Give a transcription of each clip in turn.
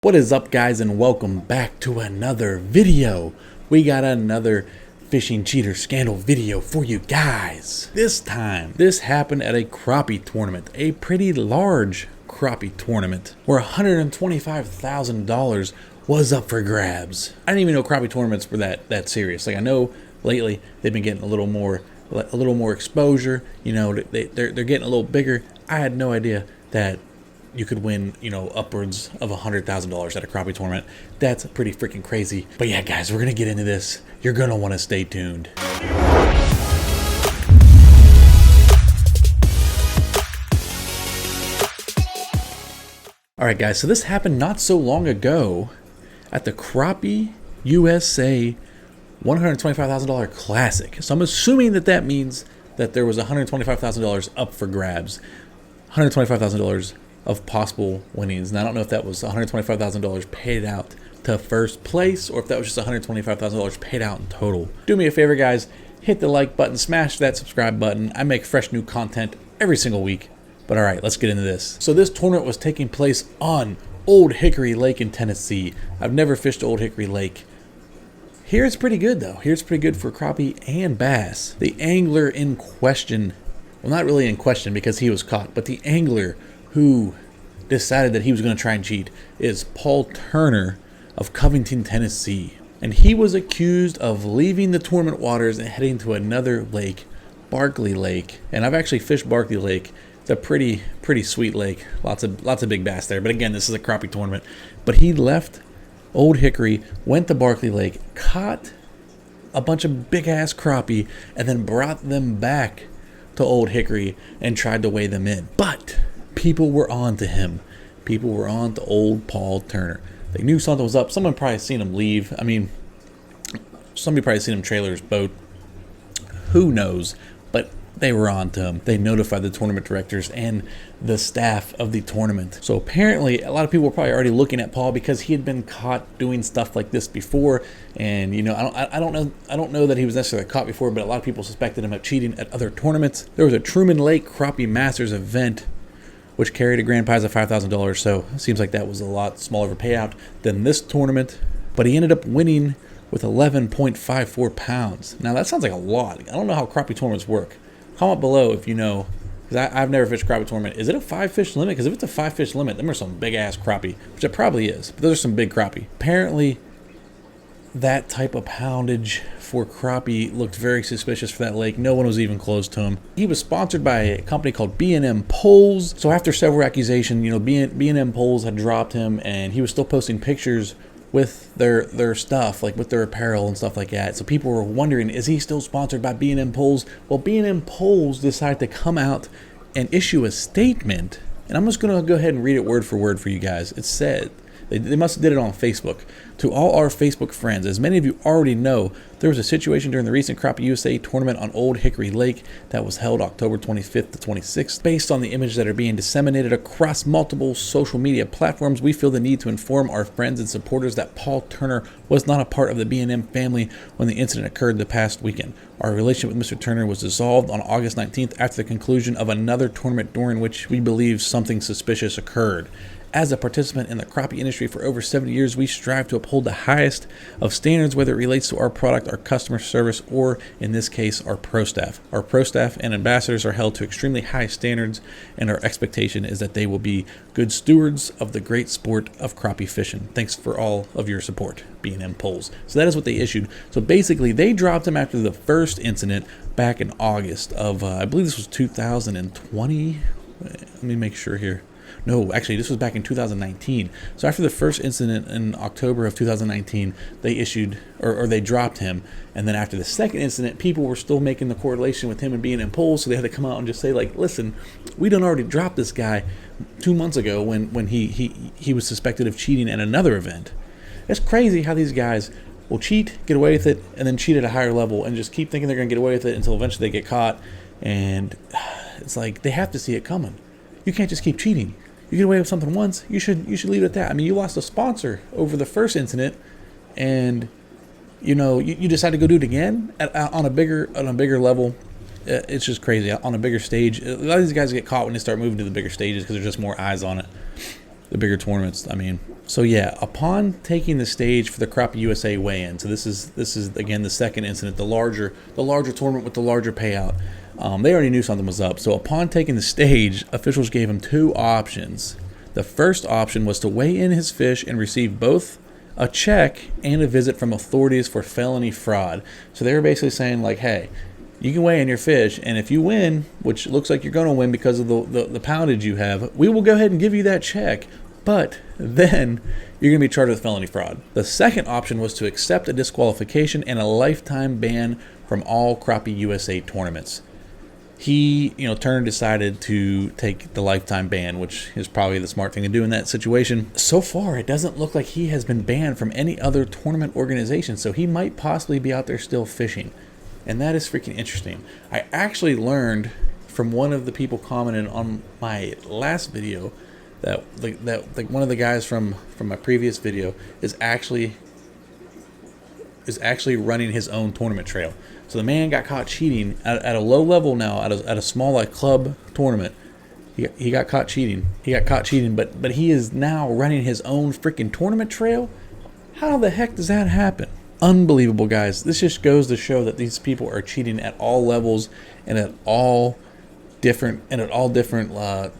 What is up, guys, and welcome back to another video. We got another fishing cheater scandal video for you guys. This time, this happened at a crappie tournament, a pretty large crappie tournament, where $125,000 was up for grabs. I didn't even know crappie tournaments were that serious. Like, I know lately they've been getting a little more exposure. You know, they're getting a little bigger. I had no idea that you could win, upwards of $100,000 at a crappie tournament. That's pretty freaking crazy. But yeah, guys, we're gonna get into this. You're gonna want to stay tuned. All right, guys, so this happened not so long ago at the Crappie USA $125,000 Classic. So I'm assuming that means that there was $125,000 up for grabs. $125,000 of possible winnings. And I don't know if that was $125,000 paid out to first place or if that was just $125,000 paid out in total. Do me a favor, guys, hit the like button, smash that subscribe button. I make fresh new content every single week. But all right, let's get into this. So this tournament was taking place on Old Hickory Lake in Tennessee. I've never fished Old Hickory Lake. Here it's pretty good though. Here it's pretty good for crappie and bass. The angler in question, well, not really in question because he was caught, but the angler who decided that he was going to try and cheat is Paul Turner of Covington, Tennessee. And he was accused of leaving the tournament waters and heading to another lake, Barkley Lake. And I've actually fished Barkley Lake. It's a pretty sweet lake. Lots of big bass there. But again, this is a crappie tournament. But he left Old Hickory, went to Barkley Lake, caught a bunch of big ass crappie, and then brought them back to Old Hickory and tried to weigh them in. But people were on to him. People were on to old Paul Turner. They knew something was up. Someone probably seen him leave. I mean, somebody probably seen him trailer his boat. Who knows? But they were on to him. They notified the tournament directors and the staff of the tournament. So apparently, a lot of people were probably already looking at Paul because he had been caught doing stuff like this before. And I don't know that he was necessarily caught before, but a lot of people suspected him of cheating at other tournaments. There was a Truman Lake Crappie Masters event, which carried a grand prize of $5,000. So it seems like that was a lot smaller of a payout than this tournament. But he ended up winning with 11.54 pounds. Now that sounds like a lot. I don't know how crappie tournaments work. Comment below if you know, because I've never fished a crappie tournament. Is it a 5-fish limit? Because if it's a 5-fish limit, them are some big ass crappie, which it probably is. But those are some big crappie. Apparently, that type of poundage for crappie looked very suspicious for that lake. No one was even close to him. He was sponsored by a company called B&M Poles. So after several accusations, B&M Poles had dropped him, and he was still posting pictures with their stuff, like with their apparel and stuff like that. So people were wondering, is he still sponsored by B&M Poles? Well, B&M Poles decided to come out and issue a statement, and I'm just gonna go ahead and read it word for word for you guys. It said, they must have did it on Facebook. To all our Facebook friends, as many of you already know, there was a situation during the recent Crappie USA tournament on Old Hickory Lake that was held October 25th to 26th. Based on the images that are being disseminated across multiple social media platforms, we feel the need to inform our friends and supporters that Paul Turner was not a part of the B&M family when the incident occurred the past weekend. Our relationship with Mr. Turner was dissolved on August 19th after the conclusion of another tournament during which we believe something suspicious occurred. As a participant in the crappie industry for over 70 years, we strive to uphold the highest of standards, whether it relates to our product, our customer service, or in this case, our pro staff. Our pro staff and ambassadors are held to extremely high standards, and our expectation is that they will be good stewards of the great sport of crappie fishing. Thanks for all of your support, B&M Poles. So that is what they issued. So basically, they dropped him after the first incident back in August of, I believe this was 2020. Let me make sure here. No, actually, this was back in 2019. So after the first incident in October of 2019, they issued, or they dropped him. And then after the second incident, people were still making the correlation with him and being in polls. So they had to come out and just say, like, listen, we done already dropped this guy 2 months ago when he was suspected of cheating at another event. It's crazy how these guys will cheat, get away with it, and then cheat at a higher level and just keep thinking they're going to get away with it until eventually they get caught. And it's like they have to see it coming. You can't just keep cheating. You get away with something once, you should leave it at that. I mean, you lost a sponsor over the first incident, and you decide to go do it again on a bigger level. It's just crazy. On a bigger stage, a lot of these guys get caught when they start moving to the bigger stages because there's just more eyes on it. The bigger tournaments. I mean, So yeah, upon taking the stage for the Crappie USA weigh-in, so this is again the second incident, the larger tournament with the larger payout. They already knew something was up. So upon taking the stage, officials gave him two options. The first option was to weigh in his fish and receive both a check and a visit from authorities for felony fraud. So they were basically saying like, hey, you can weigh in your fish, and if you win, which looks like you're going to win because of the poundage you have, we will go ahead and give you that check. But then you're going to be charged with felony fraud. The second option was to accept a disqualification and a lifetime ban from all Crappie USA tournaments. He, decided to take the lifetime ban, which is probably the smart thing to do in that situation. So far, it doesn't look like he has been banned from any other tournament organization, so he might possibly be out there still fishing. And that is freaking interesting. I actually learned from one of the people commenting on my last video that one of the guys from my previous video is actually running his own tournament trail. So the man got caught cheating at a low level now, at a small like club tournament. He got caught cheating. But he is now running his own freaking tournament trail. How the heck does that happen? Unbelievable, guys. This just goes to show that these people are cheating at all levels and at all different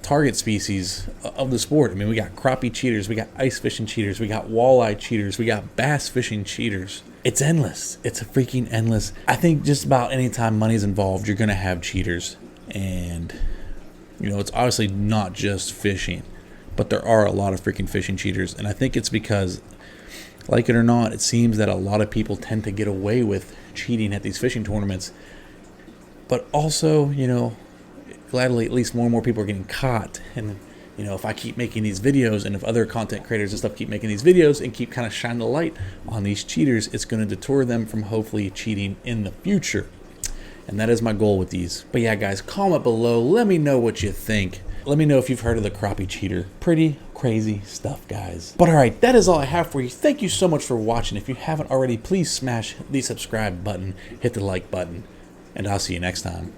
target species of the sport. I mean, we got crappie cheaters, we got ice fishing cheaters, we got walleye cheaters, we got bass fishing cheaters. It's endless. It's a freaking endless. I think just about any time money's involved, you're gonna have cheaters. And it's obviously not just fishing, but there are a lot of freaking fishing cheaters. And I think it's because, like it or not, it seems that a lot of people tend to get away with cheating at these fishing tournaments. But also, gladly at least more and more people are getting caught. And if I keep making these videos, and if other content creators and stuff keep making these videos and keep kind of shining the light on these cheaters, it's going to deter them from hopefully cheating in the future. And that is my goal with these. But yeah, guys, comment below, let me know what you think. Let me know if you've heard of the crappie cheater. Pretty crazy stuff, guys. But all right, that is all I have for you. Thank you so much for watching. If you haven't already, please smash the subscribe button, hit the like button, and I'll see you next time.